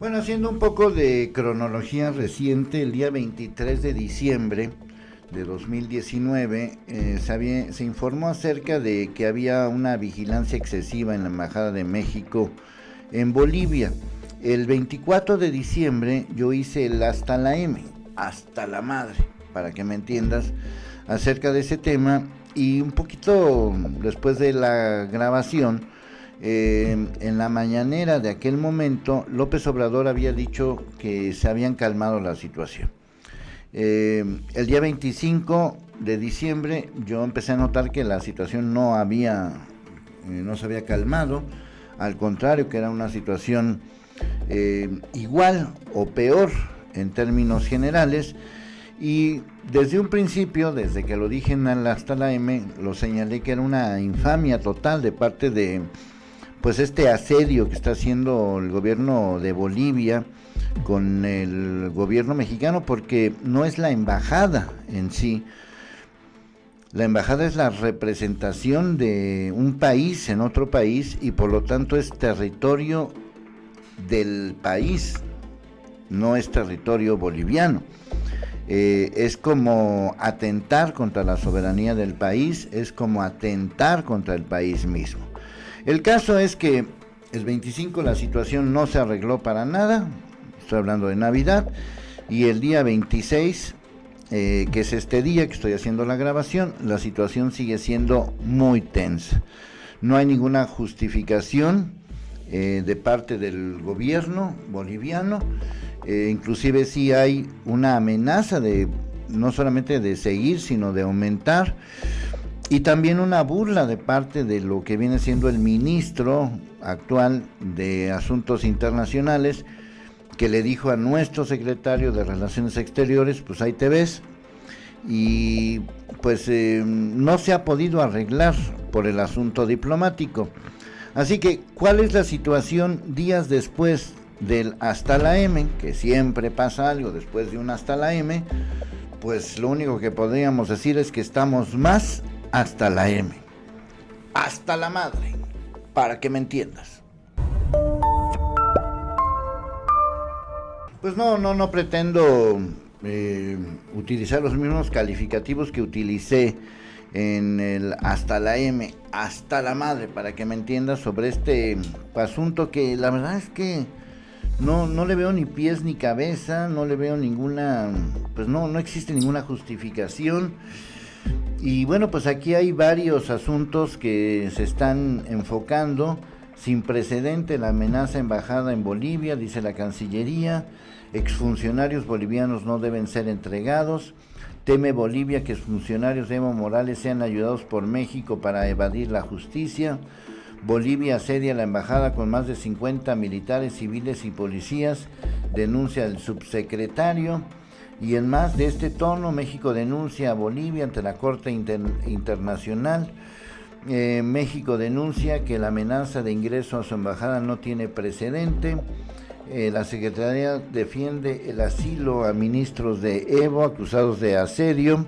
Bueno, haciendo un poco de cronología reciente, el día 23 de diciembre de 2019 se informó acerca de que había una vigilancia excesiva en la Embajada de México en Bolivia. El 24 de diciembre yo hice el hasta la M, hasta la madre, para que me entiendas, acerca de ese tema, y un poquito después de la grabación, en la mañanera de aquel momento, López Obrador había dicho que se habían calmado la situación. El día 25 de diciembre yo empecé a notar que la situación no se había calmado, al contrario, que era una situación igual o peor en términos generales, y desde un principio, desde que lo dije en el hasta la M, lo señalé que era una infamia total de parte de pues este asedio que está haciendo el gobierno de Bolivia con el gobierno mexicano, porque no es la embajada en sí. La embajada es la representación de un país en otro país y por lo tanto es territorio del país, no es territorio boliviano. Es como atentar contra la soberanía del país, es como atentar contra el país mismo. El caso es que el 25 la situación no se arregló para nada, estoy hablando de Navidad, y el día 26, que es este día que estoy haciendo la grabación, la situación sigue siendo muy tensa. No hay ninguna justificación de parte del gobierno boliviano, inclusive sí hay una amenaza de no solamente de seguir, sino de aumentar, y también una burla de parte de lo que viene siendo el ministro actual de Asuntos Internacionales, que le dijo a nuestro secretario de Relaciones Exteriores, pues ahí te ves, y pues no se ha podido arreglar por el asunto diplomático. Así que, ¿cuál es la situación días después del hasta la M? Que siempre pasa algo después de un hasta la M. Pues lo único que podríamos decir es que estamos más hasta la M, hasta la madre, para que me entiendas. Pues no pretendo utilizar los mismos calificativos que utilicé en el hasta la M, hasta la madre, para que me entiendas sobre este asunto que la verdad es que no le veo ni pies ni cabeza, no le veo ninguna, pues no existe ninguna justificación. Y bueno, pues aquí hay varios asuntos que se están enfocando. Sin precedente la amenaza embajada en Bolivia, dice la Cancillería. Exfuncionarios bolivianos no deben ser entregados. Teme Bolivia que exfuncionarios de Evo Morales sean ayudados por México para evadir la justicia. Bolivia asedia la embajada con más de 50 militares, civiles y policías, denuncia el subsecretario. Y en más de este tono, México denuncia a Bolivia ante la Corte Internacional. México denuncia que la amenaza de ingreso a su embajada no tiene precedente. La Secretaría defiende el asilo a ministros de Evo acusados de asedio.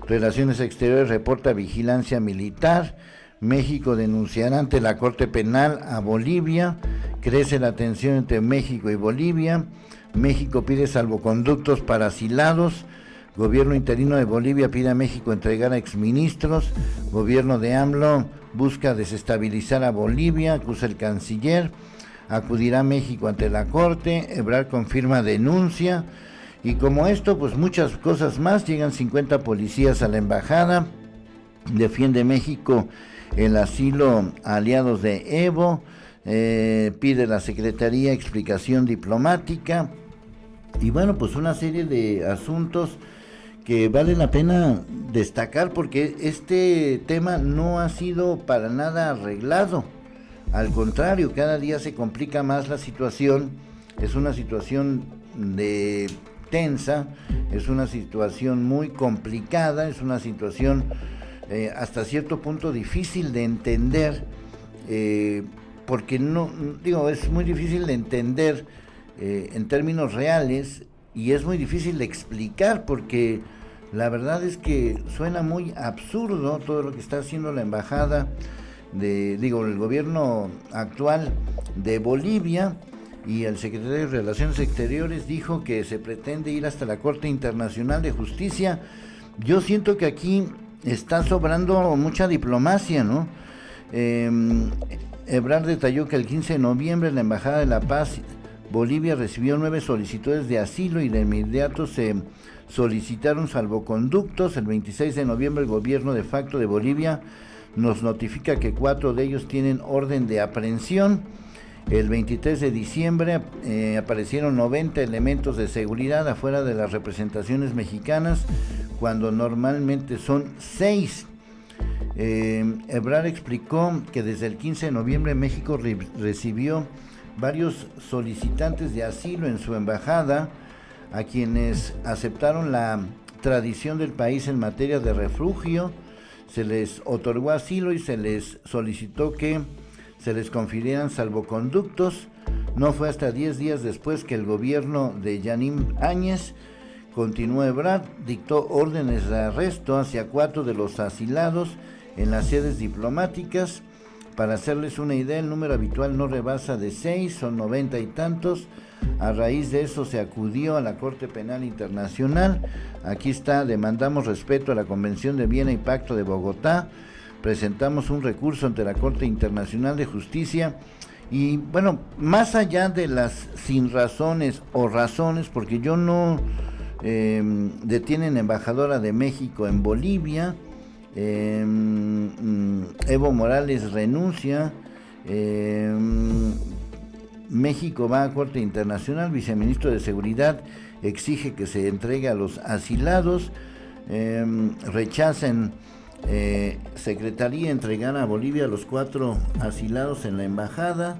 Relaciones Exteriores reporta vigilancia militar. México denunciará ante la Corte Penal a Bolivia. Crece la tensión entre México y Bolivia. México pide salvoconductos para asilados. Gobierno interino de Bolivia pide a México entregar a exministros. Gobierno de AMLO busca desestabilizar a Bolivia, acusa el canciller. Acudirá México ante la Corte. Ebrard confirma denuncia. Y como esto, pues muchas cosas más. Llegan 50 policías a la embajada. Defiende México el asilo a aliados de Evo. Pide la Secretaría explicación diplomática. Y bueno, pues una serie de asuntos que vale la pena destacar, porque este tema no ha sido para nada arreglado. Al contrario, cada día se complica más la situación. Es una situación tensa, es una situación muy complicada, es una situación hasta cierto punto difícil de entender, porque es muy difícil de entender en términos reales, y es muy difícil de explicar, porque la verdad es que suena muy absurdo todo lo que está haciendo la embajada el gobierno actual de Bolivia, y el secretario de Relaciones Exteriores dijo que se pretende ir hasta la Corte Internacional de Justicia. Yo siento que aquí está sobrando mucha diplomacia, ¿no? Ebrard detalló que el 15 de noviembre la Embajada de La Paz, Bolivia, recibió 9 solicitudes de asilo y de inmediato se solicitaron salvoconductos. El 26 de noviembre el gobierno de facto de Bolivia nos notifica que 4 de ellos tienen orden de aprehensión. El 23 de diciembre aparecieron 90 elementos de seguridad afuera de las representaciones mexicanas, cuando normalmente son 6. Ebrard explicó que desde el 15 de noviembre México recibió varios solicitantes de asilo en su embajada, a quienes aceptaron la tradición del país en materia de refugio. Se les otorgó asilo y se les solicitó que se les confirieran salvoconductos. No fue hasta 10 días después que el gobierno de Yanín Áñez, continuó Ebrard, dictó órdenes de arresto hacia 4 de los asilados en las sedes diplomáticas. Para hacerles una idea, el número habitual no rebasa de 6, son 90 y tantos. A raíz de eso se acudió a la Corte Penal Internacional. Aquí está: demandamos respeto a la Convención de Viena y Pacto de Bogotá. Presentamos un recurso ante la Corte Internacional de Justicia. Y bueno, más allá de las sin razones o razones, porque yo no detienen embajadora de México en Bolivia. Evo Morales renuncia. México va a Corte Internacional. Viceministro de Seguridad exige que se entregue a los asilados. Rechazan Secretaría entregar a Bolivia a los 4 asilados en la embajada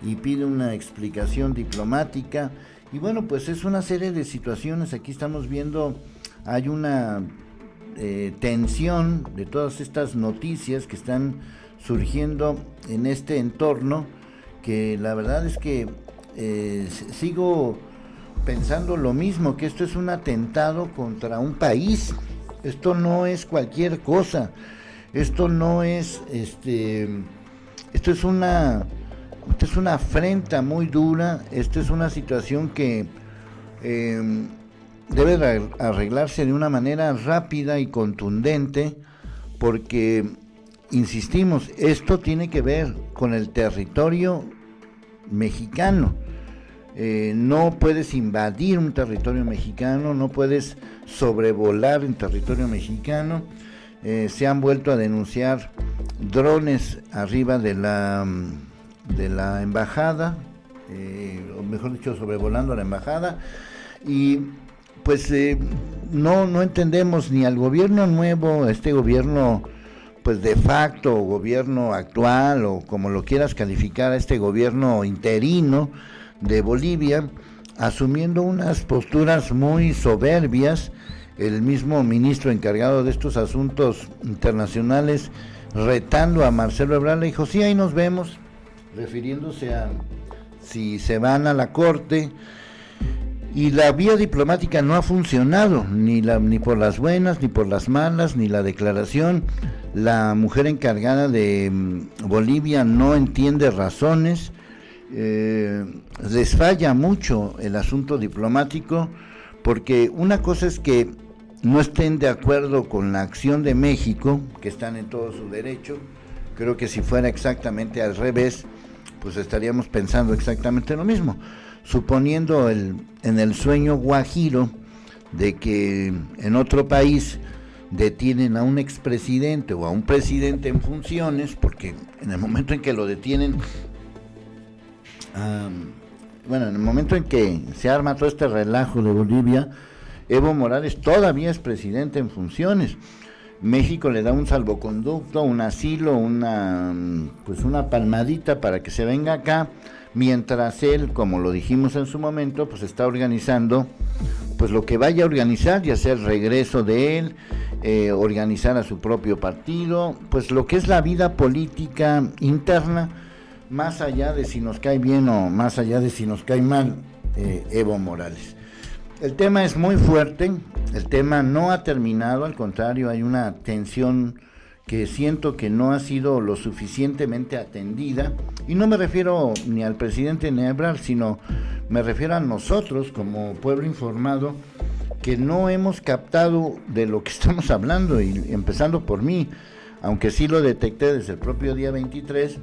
y pide una explicación diplomática. Y bueno, pues es una serie de situaciones. Aquí estamos viendo, hay una tensión de todas estas noticias que están surgiendo en este entorno, que la verdad es que sigo pensando lo mismo, que esto es un atentado contra un país. Esto no es cualquier cosa. Esto no es esto es una afrenta muy dura. Esto es una situación que debe arreglarse de una manera rápida y contundente, porque insistimos, esto tiene que ver con el territorio mexicano. No puedes invadir un territorio mexicano, no puedes sobrevolar un territorio mexicano. Se han vuelto a denunciar drones arriba de la embajada, o mejor dicho, sobrevolando la embajada, y pues no entendemos ni al gobierno nuevo, este gobierno pues de facto, o gobierno actual, o como lo quieras calificar, a este gobierno interino de Bolivia, asumiendo unas posturas muy soberbias. El mismo ministro encargado de estos asuntos internacionales, retando a Marcelo Ebrard, le dijo: sí, ahí nos vemos, refiriéndose a si se van a la corte. Y la vía diplomática no ha funcionado, ni por las buenas, ni por las malas, ni la declaración. La mujer encargada de Bolivia no entiende razones. Les falla mucho el asunto diplomático, porque una cosa es que no estén de acuerdo con la acción de México, que están en todo su derecho. Creo que si fuera exactamente al revés, pues estaríamos pensando exactamente lo mismo, suponiendo en el sueño guajiro de que en otro país detienen a un expresidente o a un presidente en funciones, porque en el momento en que lo detienen, en el momento en que se arma todo este relajo de Bolivia, Evo Morales todavía es presidente en funciones. México le da un salvoconducto, un asilo, una palmadita para que se venga acá, mientras él, como lo dijimos en su momento, pues está organizando pues lo que vaya a organizar, ya sea el regreso de él, organizar a su propio partido, pues lo que es la vida política interna, más allá de si nos cae bien o más allá de si nos cae mal Evo Morales. El tema es muy fuerte, el tema no ha terminado, al contrario, hay una tensión que siento que no ha sido lo suficientemente atendida, y no me refiero ni al presidente ni a Ebrard, sino me refiero a nosotros como pueblo informado, que no hemos captado de lo que estamos hablando, y empezando por mí, aunque sí lo detecté desde el propio día 23,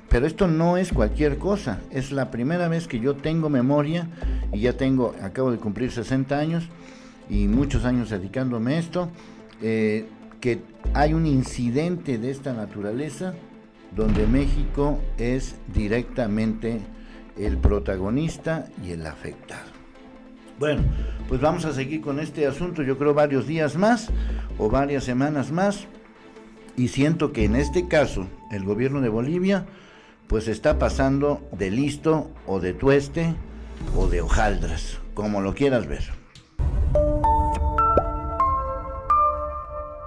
pero esto no es cualquier cosa. Es la primera vez que yo tengo memoria, y acabo de cumplir 60 años y muchos años dedicándome a esto, que hay un incidente de esta naturaleza donde México es directamente el protagonista y el afectado. Bueno, pues vamos a seguir con este asunto, yo creo varios días más o varias semanas más, y siento que en este caso el gobierno de Bolivia pues está pasando de listo o de tueste o de hojaldras, como lo quieras ver.